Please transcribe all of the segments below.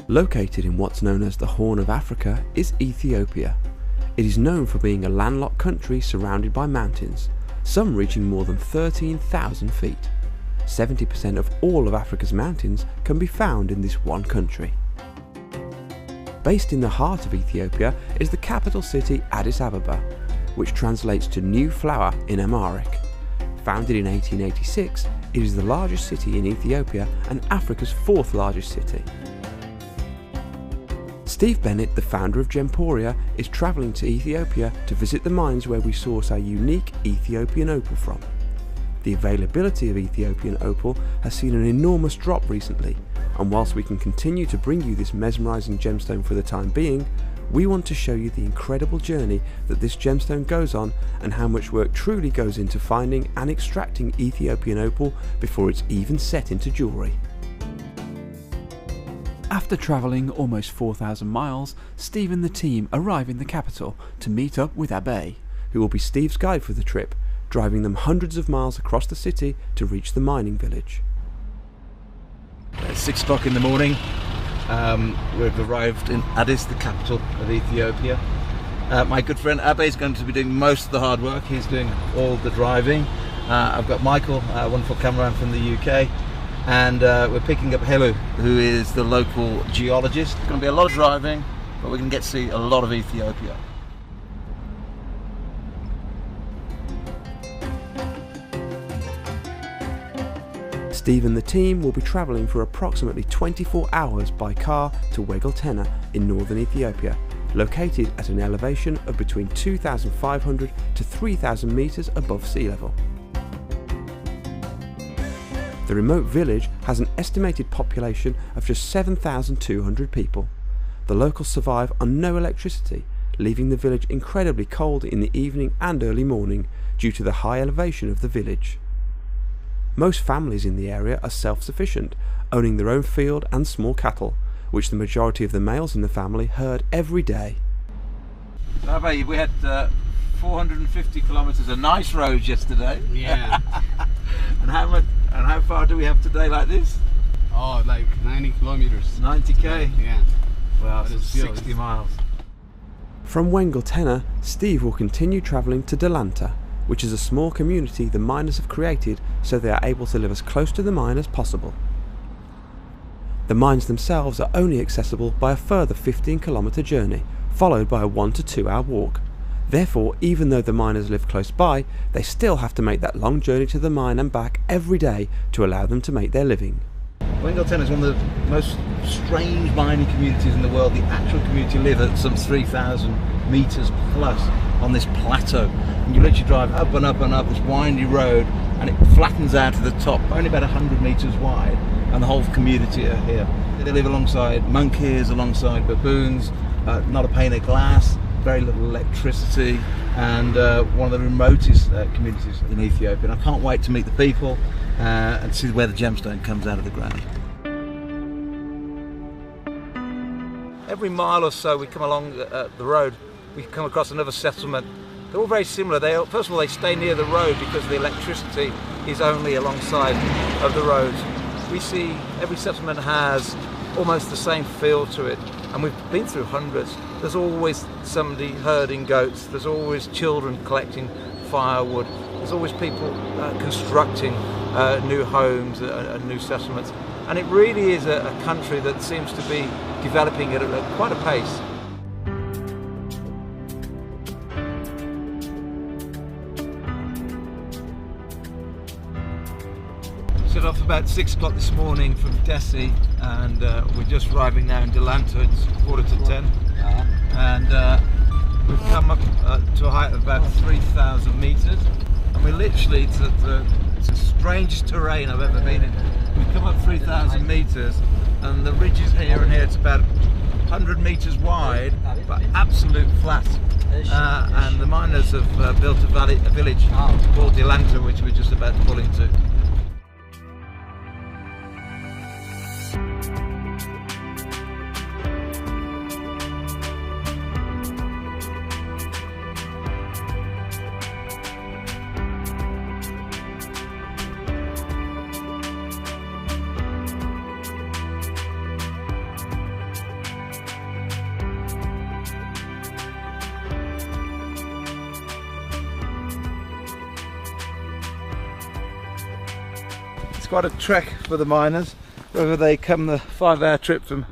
Located in what's known as the Horn of Africa is Ethiopia. It is known for being a landlocked country surrounded by mountains, some reaching more than 13,000 feet. 70% of all of Africa's mountains can be found in this one country. Based in the heart of Ethiopia is the capital city Addis Ababa, which translates to New Flower in Amharic. Founded in 1886, it is the largest city in Ethiopia and Africa's fourth largest city. Steve Bennett, the founder of Gemporia, is travelling to Ethiopia to visit the mines where we source our unique Ethiopian opal from. The availability of Ethiopian opal has seen an enormous drop recently, and whilst we can continue to bring you this mesmerising gemstone for the time being, we want to show you the incredible journey that this gemstone goes on and how much work truly goes into finding and extracting Ethiopian opal before it's even set into jewellery. After travelling almost 4,000 miles, Steve and the team arrive in the capital to meet up with Abe, who will be Steve's guide for the trip, driving them hundreds of miles across the city to reach the mining village. It's 6 o'clock in the morning. We've arrived in Addis, the capital of Ethiopia. My good friend Abe is going to be doing most of the hard work. He's doing all the driving. I've got Michael, a wonderful cameraman from the UK. And we're picking up Helu, who is the local geologist. It's going to be a lot of driving, but we're going to get to see a lot of Ethiopia. Steve and the team will be travelling for approximately 24 hours by car to Wegeltena in northern Ethiopia, located at an elevation of between 2,500 to 3,000 metres above sea level. The remote village has an estimated population of just 7,200 people. The locals survive on no electricity, leaving the village incredibly cold in the evening and early morning due to the high elevation of the village. Most families in the area are self-sufficient, owning their own field and small cattle, which the majority of the males in the family herd every day. Abe, we had 450 kilometres of nice roads yesterday. Yeah. And how far do we have today like this? Oh, like 90 kilometers. 90k? Yeah. Wow, But so it's still- 60 miles. From Wegeltena, Steve will continue travelling to Delanta, which is a small community the miners have created so they are able to live as close to the mine as possible. The mines themselves are only accessible by a further 15-kilometre journey, followed by a 1 to 2 hour walk. Therefore, even though the miners live close by, they still have to make that long journey to the mine and back every day to allow them to make their living. Wegeltena is one of the most strange mining communities in the world. The actual community live at some 3,000 metres plus on this plateau. And you literally drive up and up and up this windy road, and it flattens out to the top, only about 100 metres wide, and the whole community are here. They live alongside monkeys, alongside baboons, not a pane of glass, very little electricity, and one of the remotest communities in Ethiopia. And I can't wait to meet the people and see where the gemstone comes out of the ground. Every mile or so we come along the road, we come across another settlement. They're all very similar. First of all, they stay near the road because the electricity is only alongside of the roads. We see every settlement has almost the same feel to it, and we've been through hundreds. There's always somebody herding goats, there's always children collecting firewood, there's always people constructing new homes and new settlements, and it really is a country that seems to be developing at quite a pace. Set off about 6 o'clock this morning from Desi, and we're just arriving now in Delanta. It's 9:45, and we've come up to a height of about 3,000 metres, and we're literally it's the strangest terrain I've ever been in. We've come up 3,000 metres, and the ridges here and here, it's about 100 metres wide, but absolute flat. And the miners have built a village called Delanta, which we're just about to pull into. It's quite a trek for the miners, whether they come the 5-hour trip from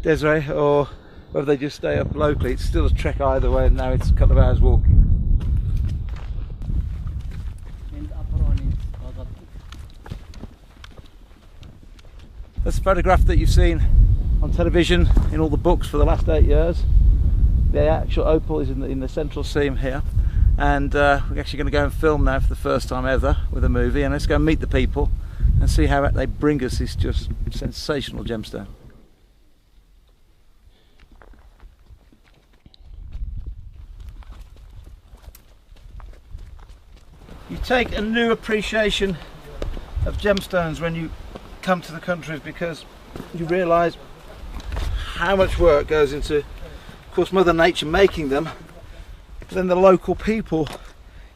Desiree or whether they just stay up locally. It's still a trek either way, and now it's a couple of hours walking. That's a photograph that you've seen on television in all the books for the last 8 years. The actual opal is in the central seam here, and we're actually going to go and film now for the first time ever with a movie, and let's go and meet the people and see how they bring us this just sensational gemstone. You take a new appreciation of gemstones when you come to the countries, because you realise how much work goes into, of course, Mother Nature making them, but then the local people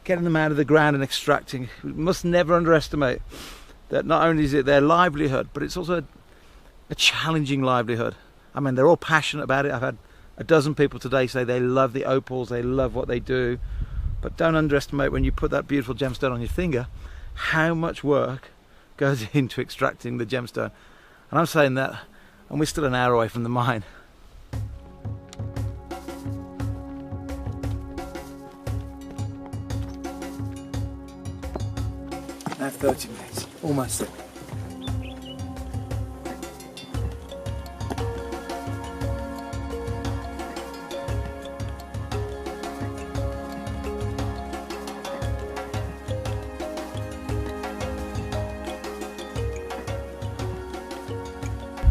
getting them out of the ground and extracting. We must never underestimate that not only is it their livelihood, but it's also a challenging livelihood. I mean, they're all passionate about it. I've had a dozen people today say they love the opals, they love what they do, but don't underestimate when you put that beautiful gemstone on your finger how much work goes into extracting the gemstone. And I'm saying that, and we're still an hour away from the mine. Now 30 minutes, almost there.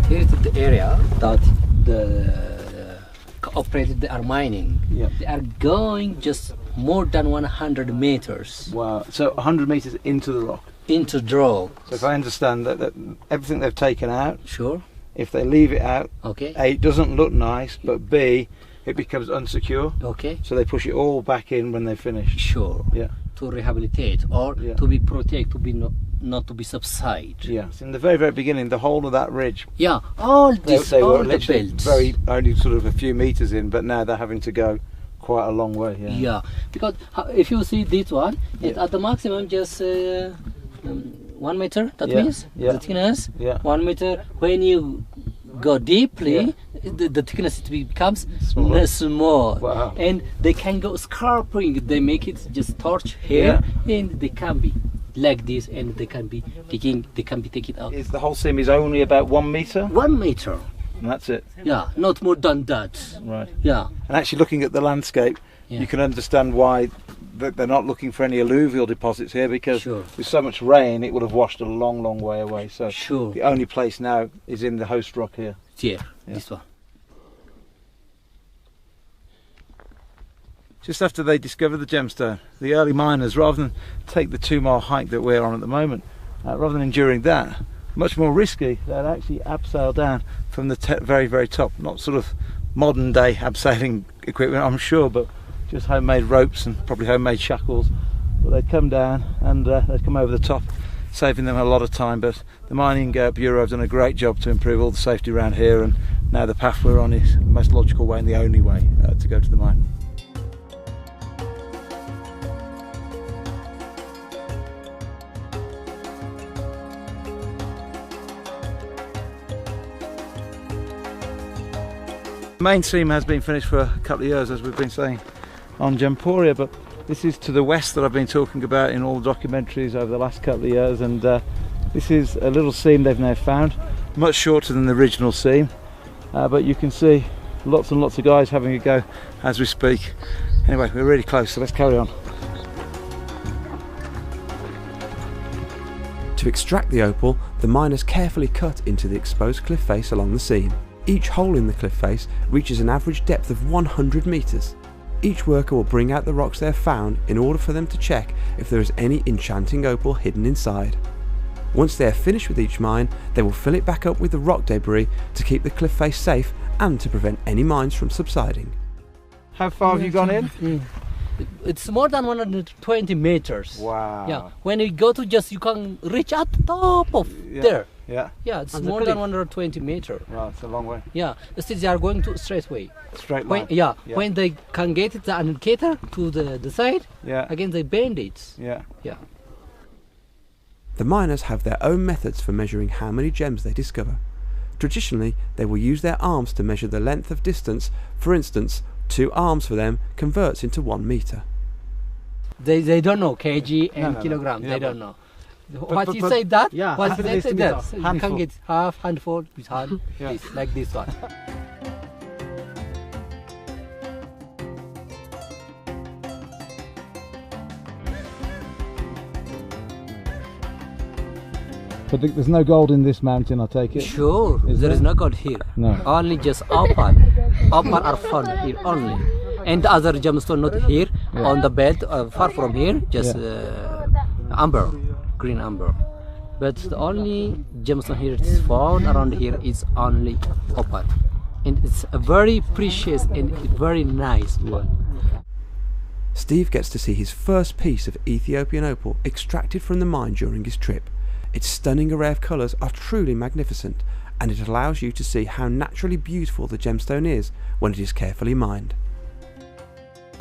Here is the area that the cooperative they are mining. Yeah. They are going just more than 100 meters Wow, so 100 meters into the rock. into the rock. So if I understand that everything they've taken out, Sure. if they leave it out, Okay. A, it doesn't look nice, but B, it becomes unsecure. Okay. So they push it all back in when they finish. Sure. Yeah, To rehabilitate or Yeah. to be protect, to be not to be subside. yeah. So in the very, very beginning, the whole of that ridge, Yeah. All they this, were all the literally belts. very only sort of a few meters in, but now they're having to go quite a long way. Yeah. Yeah, because if you see this one, it's Yeah. at the maximum just 1 meter. That Yeah, means yeah. the thickness. Yeah. 1 meter. When you go deeply, the thickness becomes Smaller. small. Wow. And they can go scraping. They make it just torch here, and they can be like this, and they can be taking. They can be taken out. Is the whole seam is only about 1 meter, 1 meter. and that's it. Yeah, not more than that. Right. Yeah. And actually, looking at the landscape, Yeah. you can understand why they're not looking for any alluvial deposits here, because Sure. with so much rain, it would have washed a long, long way away. So Sure. the only place now is in the host rock here. Here. Yeah. This one. Just after they discovered the gemstone, the early miners, rather than take the 2-mile hike that we're on at the moment, rather than enduring that, much more risky, they'd actually abseil down from the very, very top. Not sort of modern day abseiling equipment, I'm sure, but just homemade ropes and probably homemade shackles. But they'd come down and they'd come over the top, saving them a lot of time. But the Mining Bureau have done a great job to improve all the safety around here, and now the path we're on is the most logical way and the only way to go to the mine. The main seam has been finished for a couple of years, as we've been saying on Gemporia, but this is to the west that I've been talking about in all the documentaries over the last couple of years, and this is a little seam they've now found, much shorter than the original seam, but you can see lots and lots of guys having a go as we speak. Anyway, we're really close, so let's carry on. To extract the opal, the miners carefully cut into the exposed cliff face along the seam. Each hole in the cliff face reaches an average depth of 100 meters. Each worker will bring out the rocks they have found in order for them to check if there is any enchanting opal hidden inside. Once they are finished with each mine, they will fill it back up with the rock debris to keep the cliff face safe and to prevent any mines from subsiding. How far have you gone in? It's more than 120 meters. Wow. Yeah. When you go to you can reach at the top of Yeah. there. Yeah. Yeah, it's And the more cliff. than 120 meters. Well, it's a long way. Yeah. Still they are going to straight way. Straight line. When, when they can get the indicator to the side, Yeah. again they bend it. Yeah. Yeah. The miners have their own methods for measuring how many gems they discover. Traditionally, they will use their arms to measure the length of distance. For instance, 2 arms for them converts into 1 meter. They don't know kg and kilogram. They don't know. What you say that? Yeah. What you say that? You Handful. can get half, handful with hand, this, like this one. But there's no gold in this mountain, I take it. Sure, there is no gold here. No. Only just opal. Opal are found here only. And the other gemstone not here, on the belt, far from here, just amber, green amber. But the only gemstone here is found around here is only opal. And it's a very precious and very nice one. Steve gets to see his first piece of Ethiopian opal extracted from the mine during his trip. Its stunning array of colours are truly magnificent, and it allows you to see how naturally beautiful the gemstone is when it is carefully mined.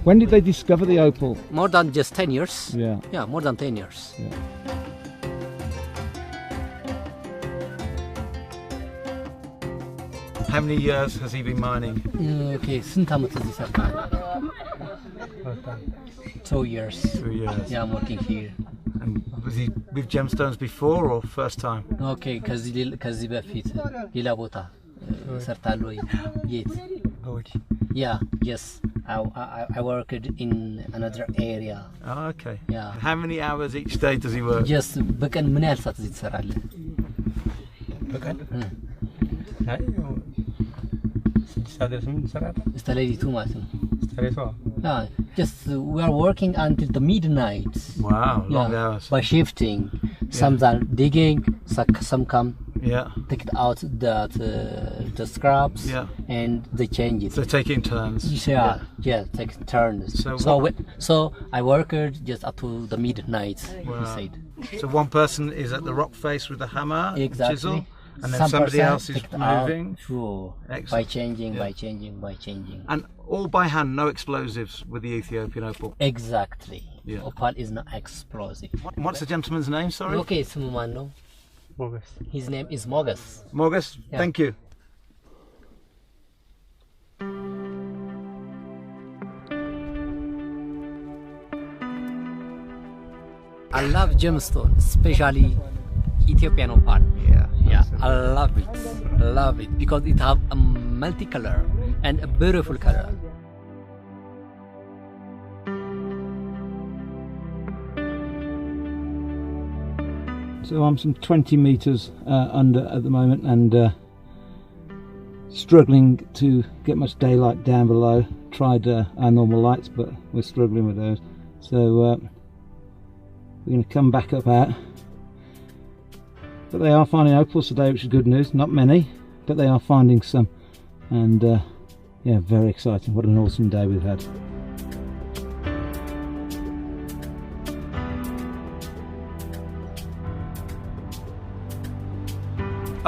When did they discover the opal? More than just 10 years. Yeah. Yeah, more than 10 years. Yeah. How many years has he been mining? Okay, ስንት ዓመት እዚህ ሰርተሃል? 2 years. 2 years. Yeah, I'm working here. And was he with gemstones before or first time? Okay, ከዚህ በፊት ሌላ ቦታ ሰርታለሁ ወይ? የት? Yeah, yes. I worked in another area. Oh, okay. Yeah. How many hours each day does he work? Just በቀን ምን ያህል ሰዓት እዚህ ትሰራለህ? በቀን አይ 6 ሰዓት ድረስ እንሰራለን። እስከ ሌሊቱ ማለት ነው። ስትሬቷ Yeah, just we are working until the midnight. Wow, long hours. By shifting. Some are digging, some come Yeah. take it out the scraps, Yeah. and they change it. So take it in turns. Yeah, take turns. So I worked just up to the midnight. Wow. He said. So one person is at the rock face with the hammer, Exactly. chisel, and then Some somebody person else is take it out. moving. Sure. Excellent. By changing, Yeah. by changing. And all by hand, no explosives with the Ethiopian opal. Exactly. Yeah. Opal is not explosive. What's the gentleman's name, sorry? Okay, ስሙ ማን ነው? ሞገስ His name is Mogus. Morgus, Yeah. thank you. I love gemstone, especially Ethiopian opal. Yeah, I love it because it have a multicolor and a beautiful color. So I'm some 20 meters under at the moment, and struggling to get much daylight down below. Tried our normal lights, but we're struggling with those. So we're going to come back up out. But they are finding opals today, which is good news. Not many, but they are finding some, and yeah, very exciting. What an awesome day we've had.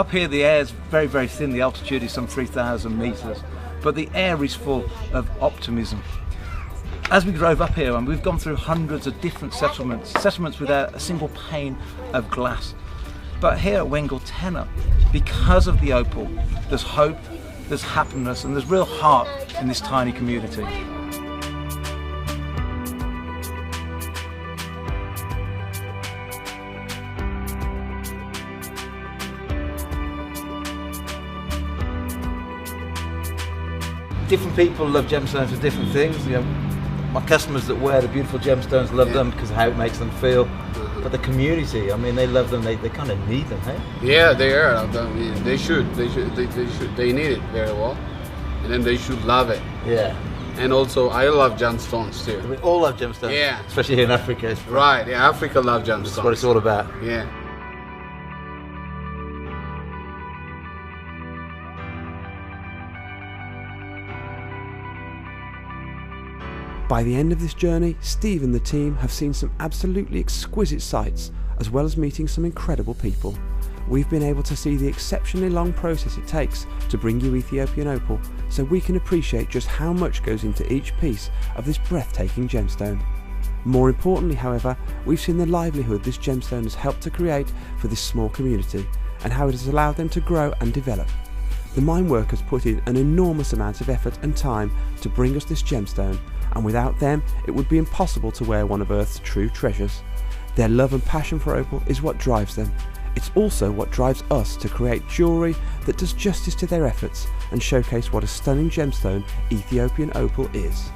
Up here the air is very, very thin. The altitude is some 3,000 meters, but the air is full of optimism. As we drove up here, and we've gone through hundreds of different settlements without a single pane of glass. But here at Wengaltena, because of the opal, there's hope, there's happiness, and there's real heart in this tiny community. Different people love gemstones for different things. You know, my customers that wear the beautiful gemstones love them because of how it makes them feel. But the community, I mean, they love them. They kind of need them, hey? Yeah, they are. They need it very well, and then they should love it. Yeah. And also, I love gemstones too. We all love gemstones. Yeah. Especially here in Africa. Right. Yeah, Africa love gemstones. That's what it's all about. Yeah. By the end of this journey, Steve and the team have seen some absolutely exquisite sights, as well as meeting some incredible people. We've been able to see the exceptionally long process it takes to bring you Ethiopian opal, so we can appreciate just how much goes into each piece of this breathtaking gemstone. More importantly, however, we've seen the livelihood this gemstone has helped to create for this small community and how it has allowed them to grow and develop. The mine workers put in an enormous amount of effort and time to bring us this gemstone, and without them it would be impossible to wear one of Earth's true treasures. Their love and passion for opal is what drives them. It's also what drives us to create jewellery that does justice to their efforts and showcase what a stunning gemstone Ethiopian opal is.